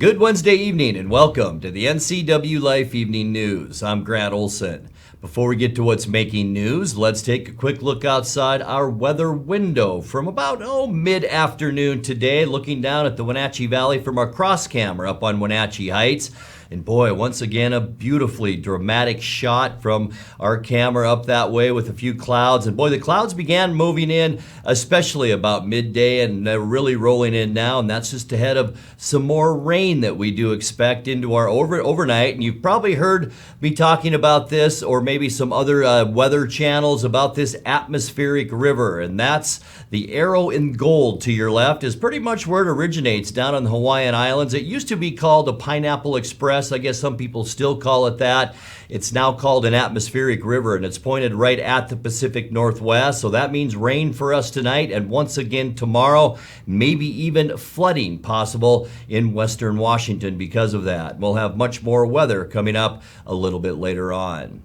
Good Wednesday evening and welcome to the NCWLIFE Evening News. I'm Grant Olson. Before we get to what's making news, let's take a quick look outside our weather window from about mid-afternoon today, looking down at the Wenatchee Valley from our cross camera up on Wenatchee Heights. And boy, once again, a beautifully dramatic shot from our camera up that way with a few clouds. And boy, the clouds began moving in, especially about midday, and they're really rolling in now. And that's just ahead of some more rain that we do expect into our overnight. And you've probably heard me talking about this, or maybe some other weather channels, about this atmospheric river. And that's the arrow in gold to your left is pretty much where it originates down on the Hawaiian Islands. It used to be called the Pineapple Express. I guess some people still call it that. It's now called an atmospheric river, and it's pointed right at the Pacific Northwest. So that means rain for us tonight, and once again tomorrow, maybe even flooding possible in western Washington because of that. We'll have much more weather coming up a little bit later on.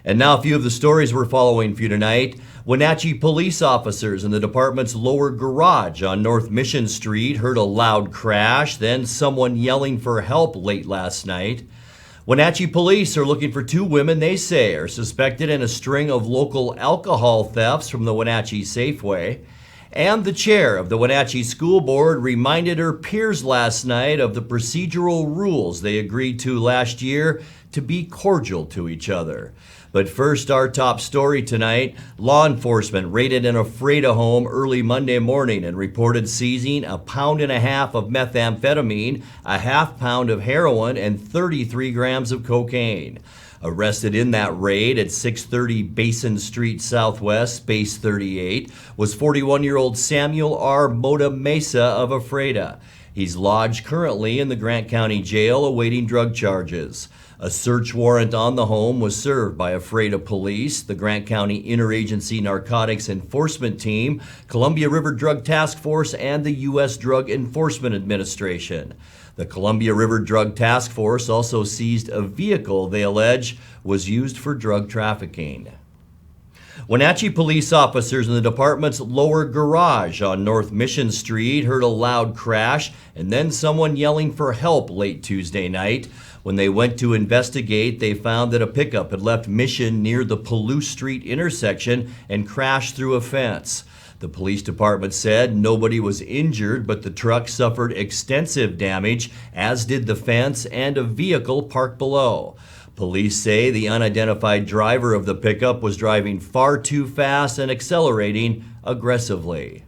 And now a few of the stories we're following for you tonight. Wenatchee police officers in the department's lower garage on North Mission Street heard a loud crash, then someone yelling for help late last night. Wenatchee police are looking for two women they say are suspected in a string of local alcohol thefts from the Wenatchee Safeway. And the chair of the Wenatchee School Board reminded her peers last night of the procedural rules they agreed to last year to be cordial to each other. But first, our top story tonight. Law enforcement raided an Ephrata home early Monday morning and reported seizing 1.5 pounds of methamphetamine, a half-pound of heroin, and 33 grams of cocaine. Arrested in that raid at 630 Basin Street Southwest, Space 38, was 41-year-old Samuel R. Mota Mesa of Ephrata. He's lodged currently in the Grant County Jail awaiting drug charges. A search warrant on the home was served by Ephrata Police, the Grant County Interagency Narcotics Enforcement Team, Columbia River Drug Task Force, and the U.S. Drug Enforcement Administration. The Columbia River Drug Task Force also seized a vehicle they allege was used for drug trafficking. Wenatchee police officers in the department's lower garage on North Mission Street heard a loud crash and then someone yelling for help late Tuesday night. When they went to investigate, they found that a pickup had left Mission near the Palouse Street intersection and crashed through a fence. The police department said nobody was injured, but the truck suffered extensive damage, as did the fence and a vehicle parked below. Police say the unidentified driver of the pickup was driving far too fast and accelerating aggressively.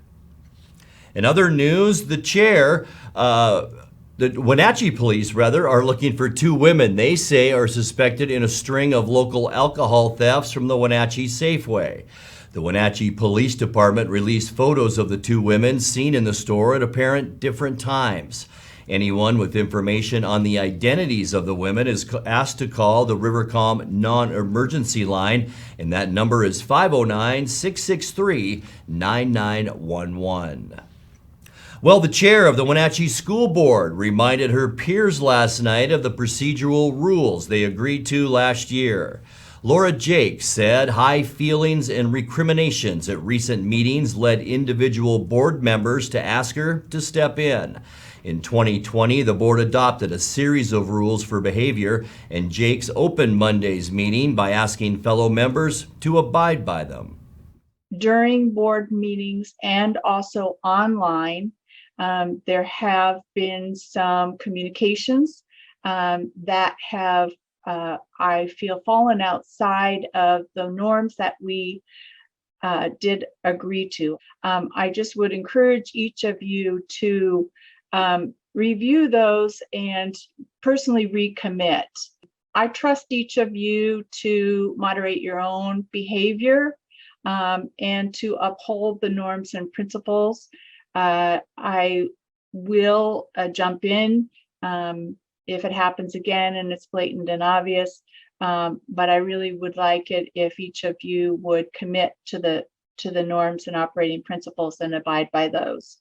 In other news, the Wenatchee police, are looking for two women they say are suspected in a string of local alcohol thefts from the Wenatchee Safeway. The Wenatchee Police Department released photos of the two women seen in the store at apparent different times. Anyone with information on the identities of the women is asked to call the Rivercom non-emergency line, and that number is 509-663-9911. Well, the chair of the Wenatchee School Board reminded her peers last night of the procedural rules they agreed to last year. Laura Jakes said high feelings and recriminations at recent meetings led individual board members to ask her to step in. In 2020, the board adopted a series of rules for behavior, and Jakes opened Monday's meeting by asking fellow members to abide by them. During board meetings and also online, there have been some communications that have, I feel, fallen outside of the norms that we did agree to. I just would encourage each of you to review those and personally recommit. I trust each of you to moderate your own behavior and to uphold the norms and principles. I will jump in if it happens again and it's blatant and obvious, but I really would like it if each of you would commit to the norms and operating principles and abide by those.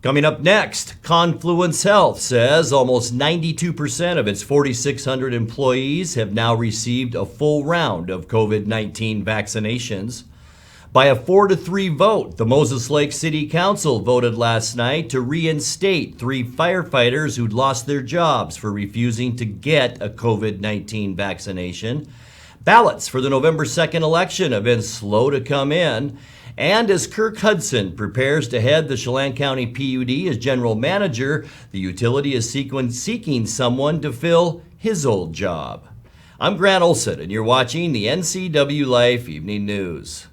Coming up next, Confluence Health says almost 92% of its 4,600 employees have now received a full round of COVID-19 vaccinations. By a 4-3 vote, the Moses Lake City Council voted last night to reinstate 3 firefighters who'd lost their jobs for refusing to get a COVID-19 vaccination. Ballots for the November 2nd election have been slow to come in. And as Kirk Hudson prepares to head the Chelan County PUD as general manager, the utility is seeking someone to fill his old job. I'm Grant Olson, and you're watching the NCWLIFE Evening News.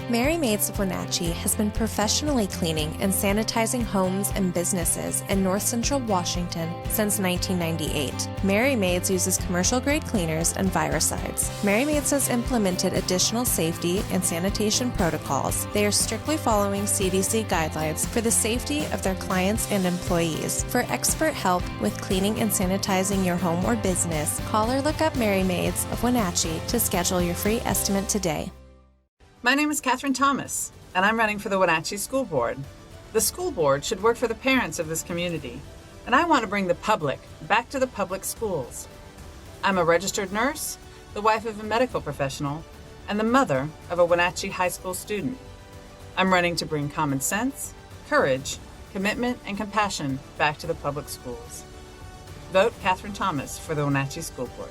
Merry Maids of Wenatchee has been professionally cleaning and sanitizing homes and businesses in North Central Washington since 1998. Merry Maids uses commercial-grade cleaners and viricides. Merry Maids has implemented additional safety and sanitation protocols. They are strictly following CDC guidelines for the safety of their clients and employees. For expert help with cleaning and sanitizing your home or business, call or look up Merry Maids of Wenatchee to schedule your free estimate today. My name is Catherine Thomas, and I'm running for the Wenatchee School Board. The school board should work for the parents of this community, and I want to bring the public back to the public schools. I'm a registered nurse, the wife of a medical professional, and the mother of a Wenatchee high school student. I'm running to bring common sense, courage, commitment, and compassion back to the public schools. Vote Catherine Thomas for the Wenatchee School Board.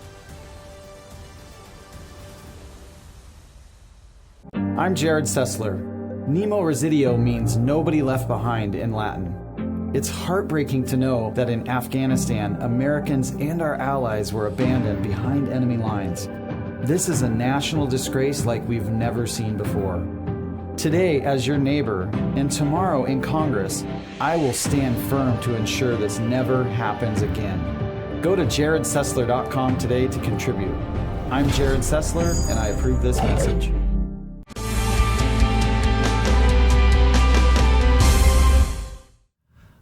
I'm Jared Sessler. Nemo Residio means nobody left behind in Latin. It's heartbreaking to know that in Afghanistan, Americans and our allies were abandoned behind enemy lines. This is a national disgrace like we've never seen before. Today, as your neighbor, and tomorrow in Congress, I will stand firm to ensure this never happens again. Go to jaredsessler.com today to contribute. I'm Jared Sessler, and I approve this message.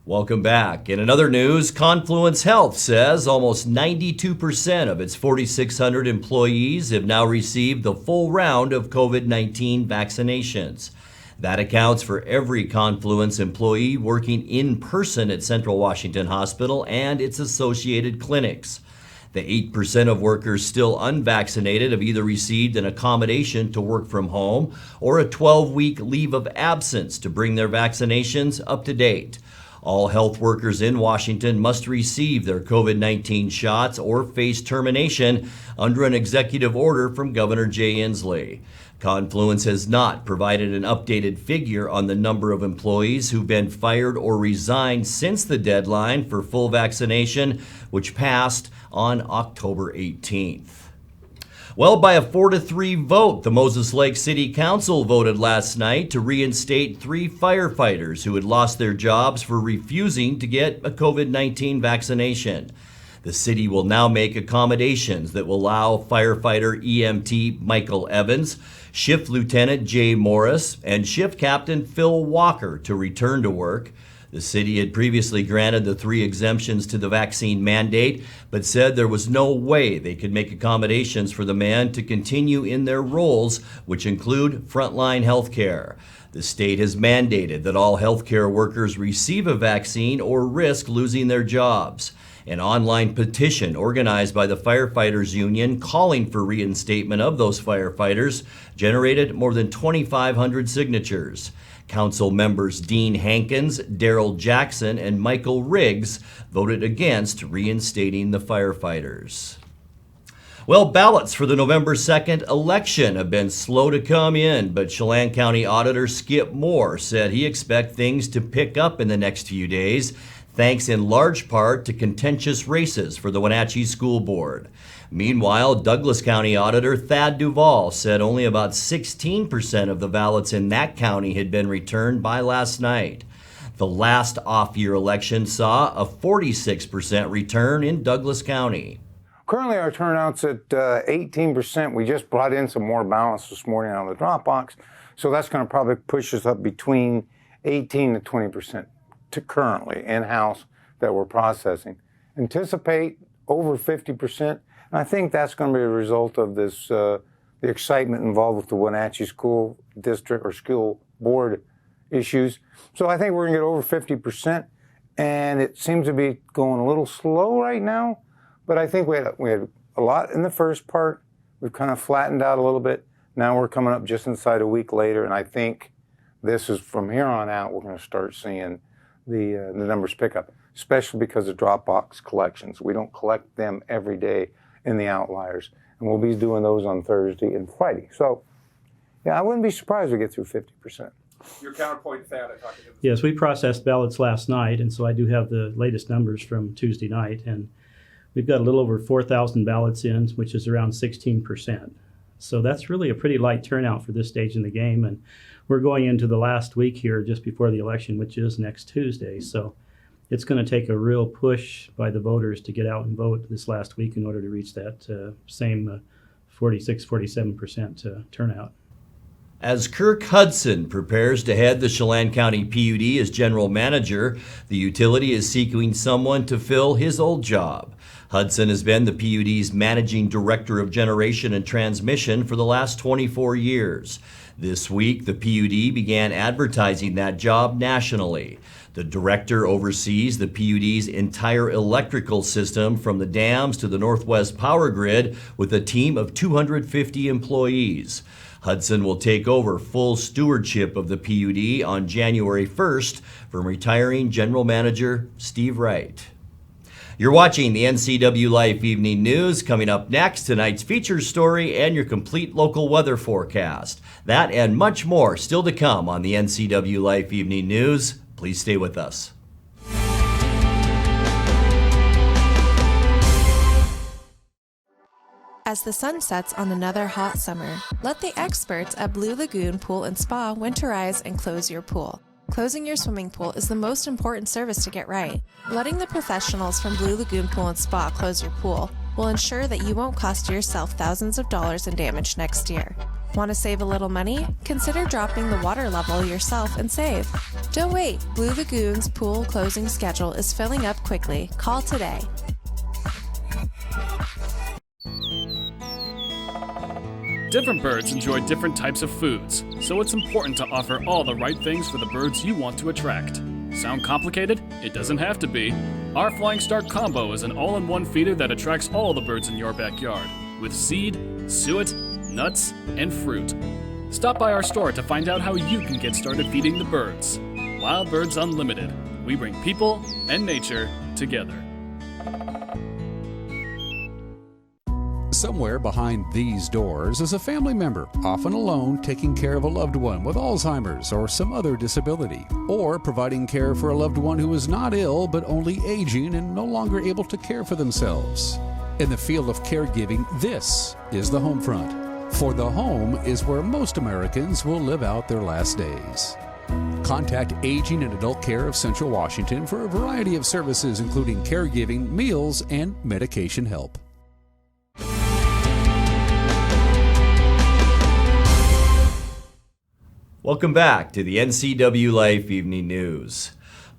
Welcome back. In another news, Confluence Health says almost 92% of its 4,600 employees have now received the full round of COVID-19 vaccinations. That accounts for every Confluence employee working in person at Central Washington Hospital and its associated clinics. The 8% of workers still unvaccinated have either received an accommodation to work from home or a 12-week leave of absence to bring their vaccinations up to date. All health workers in Washington must receive their COVID-19 shots or face termination under an executive order from Governor Jay Inslee. Confluence has not provided an updated figure on the number of employees who've been fired or resigned since the deadline for full vaccination, which passed on October 18th. Well, by a 4-3 vote, the Moses Lake City Council voted last night to reinstate 3 firefighters who had lost their jobs for refusing to get a COVID-19 vaccination. The city will now make accommodations that will allow firefighter EMT Michael Evans, Shift Lieutenant Jay Morris, and Shift Captain Phil Walker to return to work. The city had previously granted the 3 exemptions to the vaccine mandate, but said there was no way they could make accommodations for the men to continue in their roles, which include frontline health care. The state has mandated that all healthcare workers receive a vaccine or risk losing their jobs. An online petition organized by the Firefighters Union calling for reinstatement of those firefighters generated more than 2,500 signatures. Council members Dean Hankins, Darrell Jackson, and Michael Riggs voted against reinstating the firefighters. Well, ballots for the November 2nd election have been slow to come in, but Chelan County Auditor Skip Moore said he expects things to pick up in the next few days, thanks in large part to contentious races for the Wenatchee School Board. Meanwhile, Douglas County Auditor Thad Duvall said only about 16% of the ballots in that county had been returned by last night. The last off-year election saw a 46% return in Douglas County. Currently, our turnout's at 18%. We just brought in some more ballots this morning on the drop box, so that's going to probably push us up between 18 to 20% to currently in-house that we're processing. Anticipate over 50%. And I think that's going to be a result of this, the excitement involved with the Wenatchee School District or School Board issues. So I think we're going to get over 50%, and it seems to be going a little slow right now, But I think we had a lot in the first part. We've kind of flattened out a little bit. Now we're coming up just inside a week later, and I think this is from here on out, we're going to start seeing the numbers pick up, especially because of Dropbox collections. We don't collect them every day in the outliers, and we'll be doing those on Thursday and Friday. So, yeah, I wouldn't be surprised if we get through 50%. Your counterpoint, Thad, I talked to him. Yes, we processed ballots last night, and so I do have the latest numbers from Tuesday night, and we've got a little over 4,000 ballots in, which is around 16%. So that's really a pretty light turnout for this stage in the game, and we're going into the last week here just before the election, which is next Tuesday. So it's going to take a real push by the voters to get out and vote this last week in order to reach that same 46, 47% turnout. As Kirk Hudson prepares to head the Chelan County PUD as general manager, the utility is seeking someone to fill his old job. Hudson has been the PUD's managing director of generation and transmission for the last 24 years. This week, the PUD began advertising that job nationally. The director oversees the PUD's entire electrical system from the dams to the Northwest Power Grid with a team of 250 employees. Hudson will take over full stewardship of the PUD on January 1st from retiring General Manager Steve Wright. You're watching the NCWLIFE Evening News. Coming up next, tonight's feature story and your complete local weather forecast. That and much more still to come on the NCWLIFE Evening News. Please stay with us. As the sun sets on another hot summer, let the experts at Blue Lagoon Pool and Spa winterize and close your pool. Closing your swimming pool is the most important service to get right. Letting the professionals from Blue Lagoon Pool and Spa close your pool will ensure that you won't cost yourself thousands of dollars in damage next year. Want to save a little money? Consider dropping the water level yourself and save. Don't wait. Blue Lagoon's pool closing schedule is filling up quickly. Call today. Different birds enjoy different types of foods, so it's important to offer all the right things for the birds you want to attract. Sound complicated? It doesn't have to be. Our Flying Start Combo is an all-in-one feeder that attracts all the birds in your backyard, with seed, suet, nuts, and fruit. Stop by our store to find out how you can get started feeding the birds. Wild Birds Unlimited. We bring people and nature together. Somewhere behind these doors is a family member, often alone, taking care of a loved one with Alzheimer's or some other disability, or providing care for a loved one who is not ill but only aging and no longer able to care for themselves. In the field of caregiving, this is the home front. For the home is where most Americans will live out their last days. Contact Aging and Adult Care of Central Washington for a variety of services including caregiving, meals, and medication help. Welcome back to the NCWLIFE Evening News.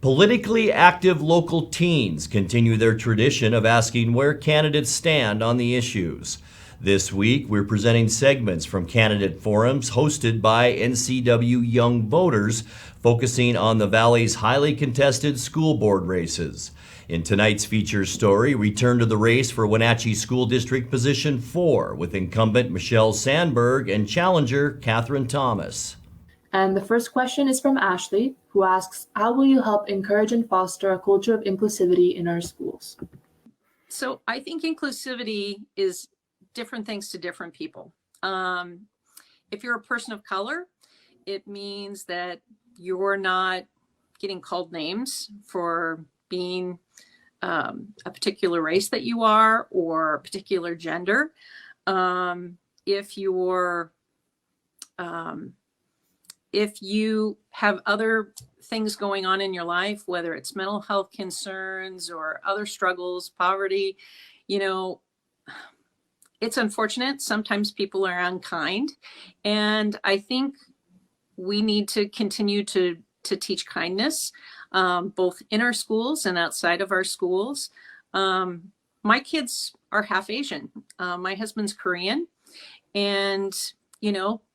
Politically active local teens continue their tradition of asking where candidates stand on the issues. This week, we're presenting segments from candidate forums hosted by NCW Young Voters, focusing on the Valley's highly contested school board races. In tonight's feature story, we turn to the race for Wenatchee School District Position 4 with incumbent Michelle Sandberg and challenger Catherine Thomas. And the first question is from Ashley, who asks, how will you help encourage and foster a culture of inclusivity in our schools? So I think inclusivity is different things to different people. If you're a person of color, it means that you're not getting called names for being a particular race that you are or a particular gender. If you have other things going on in your life, whether it's mental health concerns or other struggles, poverty, it's unfortunate. Sometimes people are unkind. And I think we need to continue to teach kindness, both in our schools and outside of our schools. My kids are half Asian. My husband's Korean. And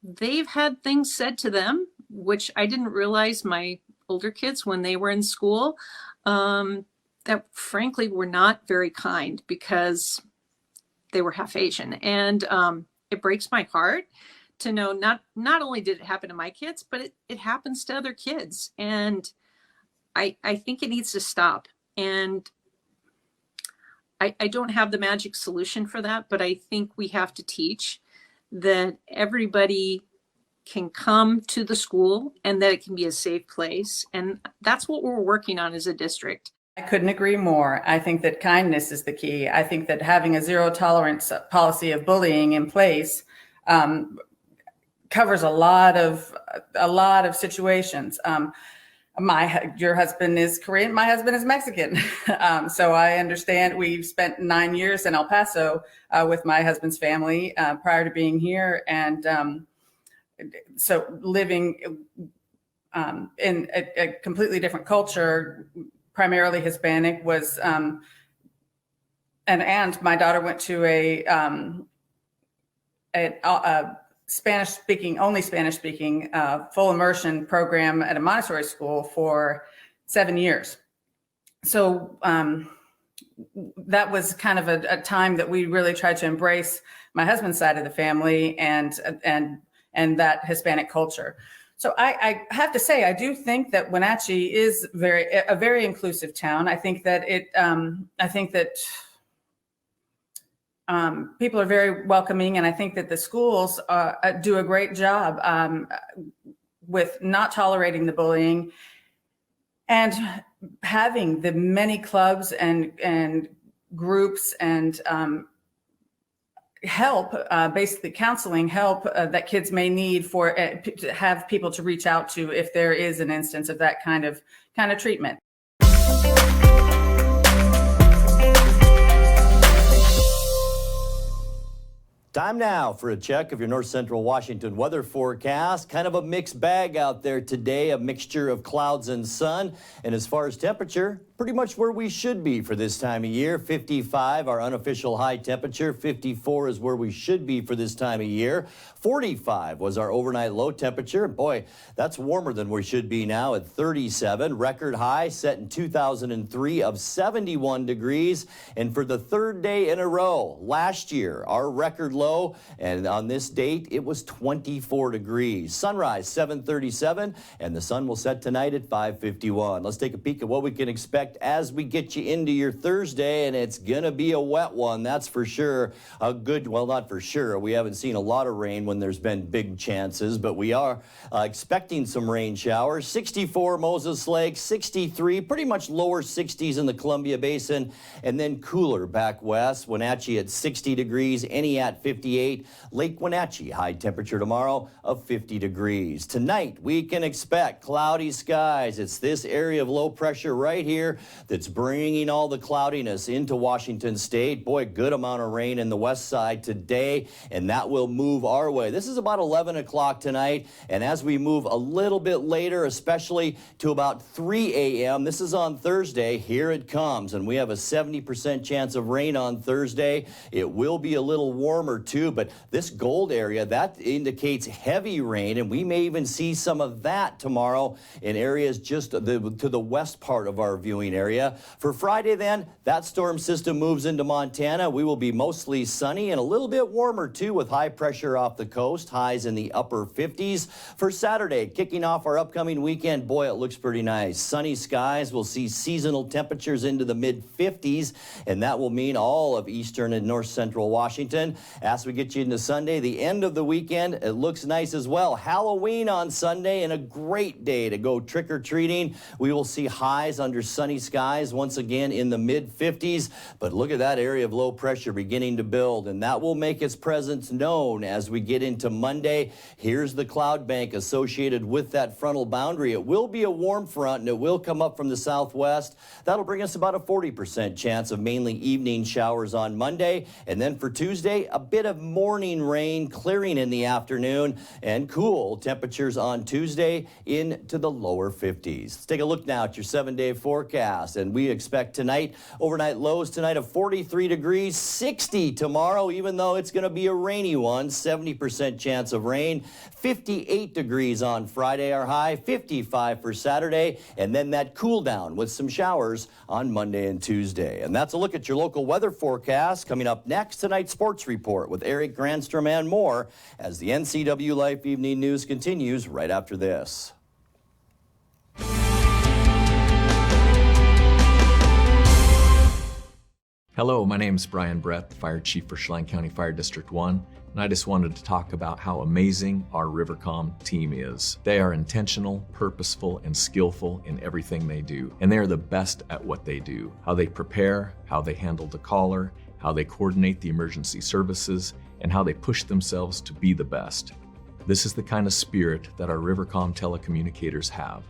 they've had things said to them, which I didn't realize my older kids when they were in school. that frankly were not very kind because they were half Asian. And it breaks my heart to know not only did it happen to my kids, but it happens to other kids. And I think it needs to stop. And I don't have the magic solution for that, but I think we have to teach that everybody can come to the school and that it can be a safe place. And that's what we're working on as a district. I couldn't agree more. I think that kindness is the key. I think that having a zero tolerance policy of bullying in place covers a lot of situations. Your husband is Korean. My husband is Mexican. So I understand. We've spent 9 years in El Paso with my husband's family prior to being here. And so living in a completely different culture, primarily Hispanic, was, and my daughter went to a only Spanish speaking full immersion program at a Montessori school for 7 years. So that was kind of a time that we really tried to embrace my husband's side of the family and that Hispanic culture. So I have to say, I do think that Wenatchee is a very inclusive town. I think that people are very welcoming, and I think that the schools do a great job with not tolerating the bullying and having the many clubs and groups and help, basically counseling help that kids may need to have people to reach out to if there is an instance of that kind of treatment. Time now for a check of your North Central Washington weather forecast. Kind of a mixed bag out there today, a mixture of clouds and sun. And as far as temperature, pretty much where we should be for this time of year. 55, our unofficial high temperature. 54 is where we should be for this time of year. 45 was our overnight low temperature. Boy, that's warmer than we should be now at 37. Record high set in 2003 of 71 degrees. And for the third day in a row, last year, our record low, and on this date, it was 24 degrees. Sunrise, 7:37, and the sun will set tonight at 5:51. Let's take a peek at what we can expect as we get you into your Thursday, and it's going to be a wet one, that's for sure. Well, not for sure. We haven't seen a lot of rain when there's been big chances, but we are expecting some rain showers. 64 Moses Lake, 63, pretty much lower 60s in the Columbia Basin, and then cooler back west. Wenatchee at 60 degrees, any at 58. Lake Wenatchee, high temperature tomorrow of 50 degrees. Tonight, we can expect cloudy skies. It's this area of low pressure right here that's bringing all the cloudiness into Washington State. Boy, good amount of rain in the west side today, and that will move our way. This is about 11 o'clock tonight, and as we move a little bit later, especially to about 3 a.m., this is on Thursday, here it comes, and we have a 70% chance of rain on Thursday. It will be a little warmer too, but this gold area, that indicates heavy rain, and we may even see some of that tomorrow in areas just to the west part of our viewing area. For Friday then, that storm system moves into Montana. We will be mostly sunny and a little bit warmer too, with high pressure off the coast, highs in the upper 50s. For Saturday, kicking off our upcoming weekend, boy, it looks pretty nice. Sunny skies, we'll see seasonal temperatures into the mid 50s, and that will mean all of eastern and north central Washington. As we get you into Sunday, the end of the weekend, it looks nice as well. Halloween on Sunday, and a great day to go trick-or-treating. We will see highs under sunny skies once again in the mid-50s, but look at that area of low pressure beginning to build, and that will make its presence known as we get into Monday. Here's the cloud bank associated with that frontal boundary. It will be a warm front, and it will come up from the southwest. That'll bring us about a 40% chance of mainly evening showers on Monday, and then for Tuesday, a bit of morning rain clearing in the afternoon, and cool temperatures on Tuesday into the lower 50s. Let's take a look now at your 7-day forecast. forecast, and we expect tonight, overnight lows tonight of 43 degrees, 60 tomorrow, even though it's going to be a rainy one, 70% chance of rain, 58 degrees on Friday, our high, 55 for Saturday, and then that cool down with some showers on Monday and Tuesday. And that's a look at your local weather forecast. Coming up next, tonight's sports report with Eric Granstrom and more as the NCWLIFE Evening News continues right after this. Hello, my name is Brian Brett, the Fire Chief for Chelan County Fire District 1, and I just wanted to talk about how amazing our Rivercom team is. They are intentional, purposeful, and skillful in everything they do, and they are the best at what they do. How they prepare, how they handle the caller, how they coordinate the emergency services, and how they push themselves to be the best. This is the kind of spirit that our Rivercom telecommunicators have.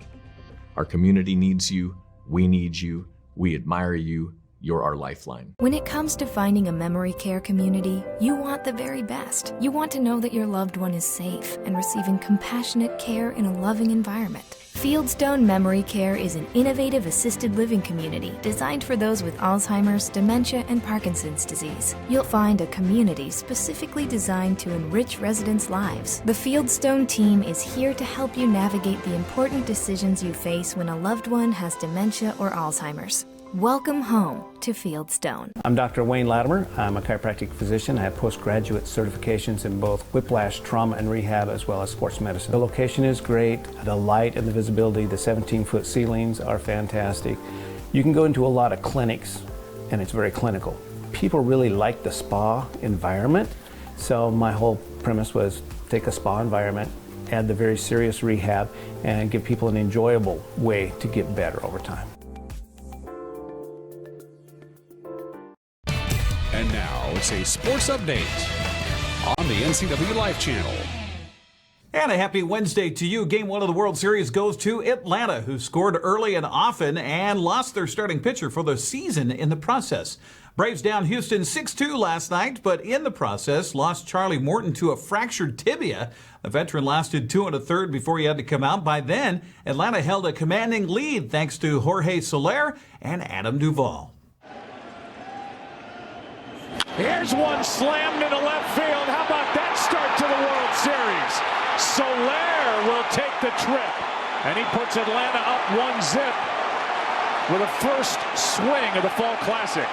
Our community needs you, we need you, we admire you, you're our lifeline. When it comes to finding a memory care community, you want the very best. You want to know that your loved one is safe and receiving compassionate care in a loving environment. Fieldstone Memory Care is an innovative assisted living community designed for those with Alzheimer's, dementia, and Parkinson's disease. You'll find a community specifically designed to enrich residents' lives. The Fieldstone team is here to help you navigate the important decisions you face when a loved one has dementia or Alzheimer's. Welcome home to Fieldstone. I'm Dr. Wayne Latimer. I'm a chiropractic physician. I have postgraduate certifications in both whiplash, trauma, and rehab, as well as sports medicine. The location is great. The light and the visibility, the 17-foot ceilings are fantastic. You can go into a lot of clinics, and it's very clinical. People really like the spa environment, so my whole premise was take a spa environment, add the very serious rehab, and give people an enjoyable way to get better over time. And now it's a sports update on the NCWLIFE channel. And a happy Wednesday to you. Game 1 of the World Series goes to Atlanta, who scored early and often and lost their starting pitcher for the season in the process. Braves down Houston 6-2 last night, but in the process lost Charlie Morton to a fractured tibia. The veteran lasted 2 1/3 before he had to come out. By then, Atlanta held a commanding lead thanks to Jorge Soler and Adam Duvall. Here's one slammed into left field. How about that start to the World Series? Soler will take the trip, and he puts Atlanta up 1-0 with a first swing of the Fall Classic.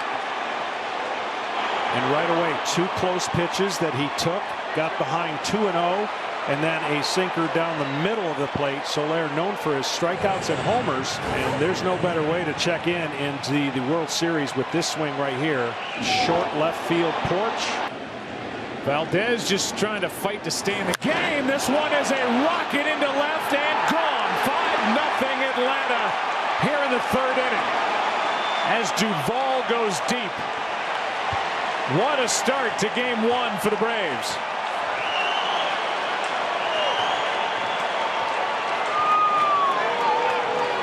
And right away, 2 close pitches that he took, got behind 2-0, and then a sinker down the middle of the plate. Soler known for his strikeouts and homers, and there's no better way to check into the World Series with this swing right here. Short left field porch. Valdez just trying to fight to stay in the game. This one is a rocket into left and gone. 5-0 Atlanta here in the 3rd inning as Duvall goes deep. What a start to game 1 for the Braves.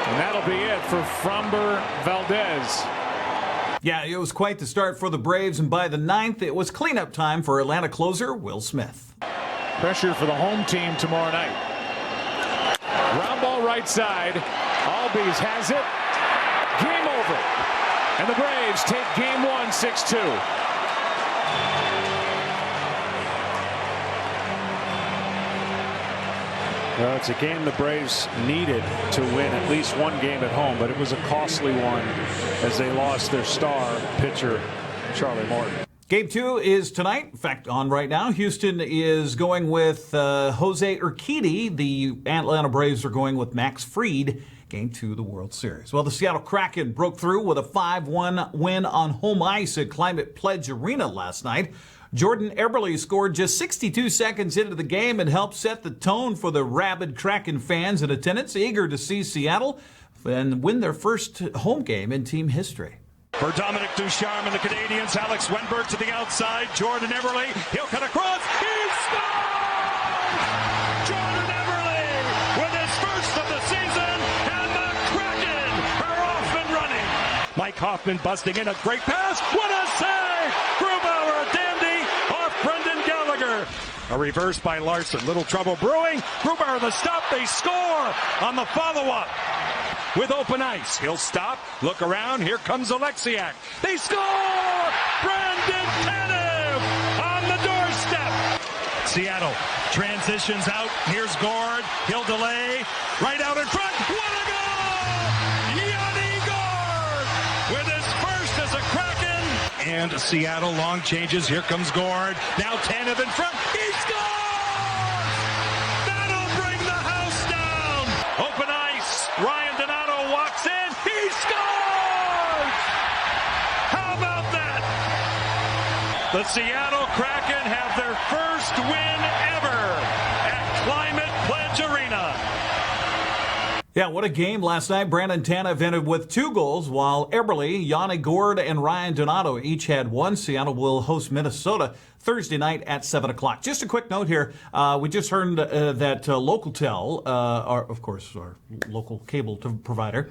And that'll be it for Framber Valdez. Yeah, it was quite the start for the Braves, and by the 9th, it was cleanup time for Atlanta closer Will Smith. Pressure for the home team tomorrow night. Ground ball right side. Albies has it. Game over. And the Braves take game 1, 6-2. Well, it's a game the Braves needed to win at least one game at home, but it was a costly one as they lost their star pitcher, Charlie Morton. Game 2 is tonight. In fact, on right now. Houston is going with Jose Urquidy. The Atlanta Braves are going with Max Fried. Game 2 of the World Series. Well, the Seattle Kraken broke through with a 5-1 win on home ice at Climate Pledge Arena last night. Jordan Eberle scored just 62 seconds into the game and helped set the tone for the rabid Kraken fans in attendance, eager to see Seattle and win their first home game in team history. For Dominic Ducharme and the Canadians, Alex Wenberg to the outside. Jordan Eberle, he'll cut across. He scores! Jordan Eberle with his first of the season, and the Kraken are off and running. Mike Hoffman busting in, a great pass. What a save! Grubauer, a dandy, off Brendan Gallagher. A reverse by Larson. Little trouble brewing. Grubauer the stop. They score on the follow-up. with open ice. He'll stop, look around. Here comes Alexiak. They score! Brandon Tanev on the doorstep. Seattle transitions out. Here's Gord. He'll delay. Right out in front. What a goal! Yanni Gord with his first as a Kraken. And Seattle long changes. Here comes Gord. Now Tanev in front. He scores! That'll bring the house down. Open ice. Ryan Donato walks in. He scores! How about that? The Seattle Kraken have their first win ever at Climate Pledge Arena. Yeah, what a game last night. Brandon Tanev ended with 2 goals, while Eberle, Yanni Gord, and Ryan Donato each had 1. Seattle will host Minnesota Thursday night at 7 o'clock. Just a quick note here. We just heard that Localtel, of course, our local cable provider,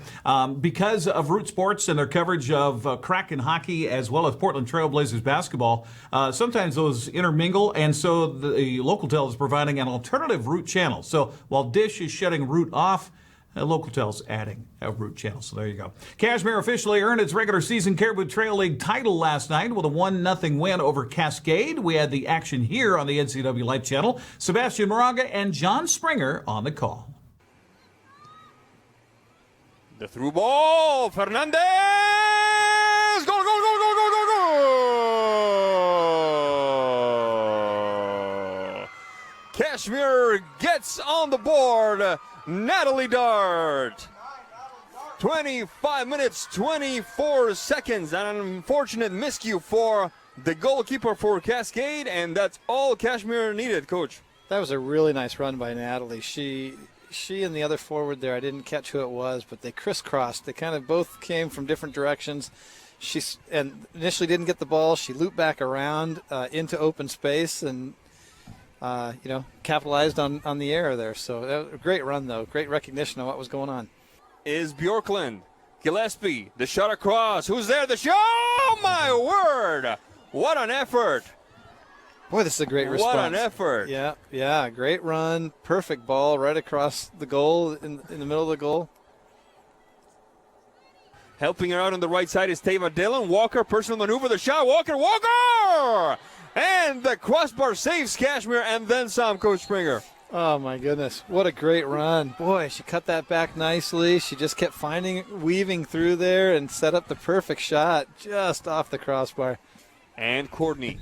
because of Root Sports and their coverage of Kraken hockey as well as Portland Trail Blazers basketball, sometimes those intermingle, and so the Localtel is providing an alternative Root channel. So while Dish is shutting Root off, Localtel's adding a Root channel, so there you go. Cashmere officially earned its regular season Caribou Trail League title last night with a 1-0 win over Cascade. We had the action here on the NCWLIFE channel. Sebastian Moraga and John Springer on the call. The through ball, Fernandez! Goal, goal, goal, goal, goal, goal, goal! Cashmere gets on the board. Natalie Dart. 25 minutes, 24 seconds. An unfortunate miscue for the goalkeeper for Cascade, and that's all Cashmere needed, Coach. That was a really nice run by Natalie. She and the other forward there, I didn't catch who it was, but they crisscrossed. They kind of both came from different directions. She initially didn't get the ball. She looped back around into open space and capitalized on the error there. So a great run, though. Great recognition of what was going on. Is Bjorklund. Gillespie, the shot across. Who's there? The shot! Oh, my word! What an effort. Boy, this is a great response. What an effort. Yeah, great run. Perfect ball right across the goal, in the middle of the goal. Helping her out on the right side is Tava Dillon. Walker, personal maneuver, the shot. Walker! And the crossbar saves Cashmere and then some, Coach Springer. Oh, my goodness. What a great run. Boy, she cut that back nicely. She just kept weaving through there and set up the perfect shot just off the crossbar. And Courtney.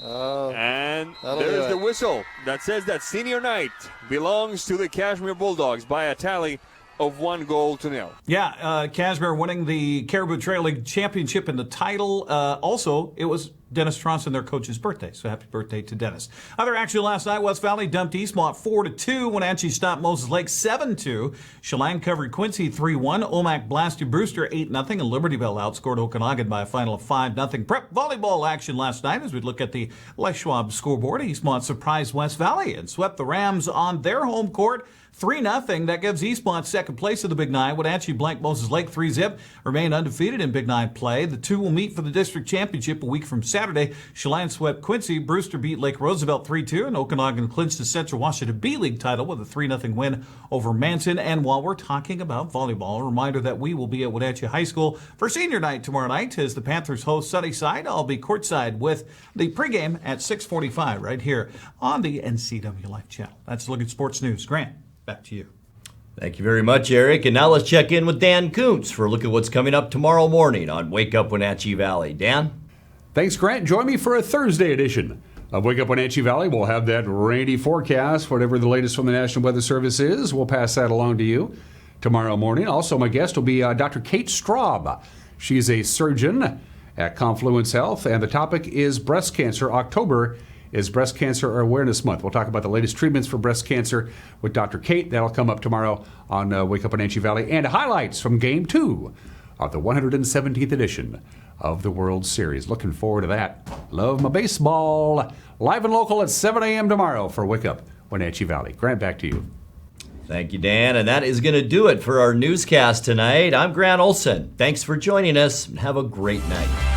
And that'll there's do the it. whistle that says that senior night belongs to the Cashmere Bulldogs by a tally of 1-0. Yeah, Cashmere winning the Caribou Trail League Championship and the title. Also, it was Dennis Tronson, their coach's birthday, so happy birthday to Dennis. Other action last night, West Valley dumped Eastmont 4-2. Wenatchee stopped Moses Lake 7-2. Chelan covered Quincy 3-1. Omak blasted Brewster 8-0, and Libertyville outscored Okanagan by a final of 5-0. Prep volleyball action last night as we look at the Les Schwab scoreboard. Eastmont surprised West Valley and swept the Rams on their home court 3-0. That gives Eastmont second place of the Big Nine. Wenatchee blanked Moses Lake 3-0, remain undefeated in Big Nine play. The two will meet for the district championship a week from Saturday. Chelan swept Quincy. Brewster beat Lake Roosevelt 3-2, and Okanagan clinched the Central Washington B-League title with a 3-0 win over Manson. And while we're talking about volleyball, a reminder that we will be at Wenatchee High School for senior night tomorrow night as the Panthers host Sunnyside. I'll be courtside with the pregame at 6:45 right here on the NCWLIFE channel. That's a look at sports news. Grant, back to you. Thank you very much, Eric. And now let's check in with Dan Kuntz for a look at what's coming up tomorrow morning on Wake Up Wenatchee Valley. Dan? Thanks, Grant. Join me for a Thursday edition of Wake Up Wenatchee Valley. We'll have that rainy forecast, whatever the latest from the National Weather Service is. We'll pass that along to you tomorrow morning. Also, my guest will be Dr. Kate Straub. She's a surgeon at Confluence Health, and the topic is breast cancer. October is Breast Cancer Awareness Month. We'll talk about the latest treatments for breast cancer with Dr. Kate. That'll come up tomorrow on Wake Up Wenatchee Valley. And highlights from Game 2 of the 117th edition of the World Series. Looking forward to that. Love my baseball. Live and local at 7 a.m. tomorrow for Wake Up Wenatchee Valley. Grant, back to you. Thank you, Dan. And that is going to do it for our newscast tonight. I'm Grant Olson. Thanks for joining us, and have a great night.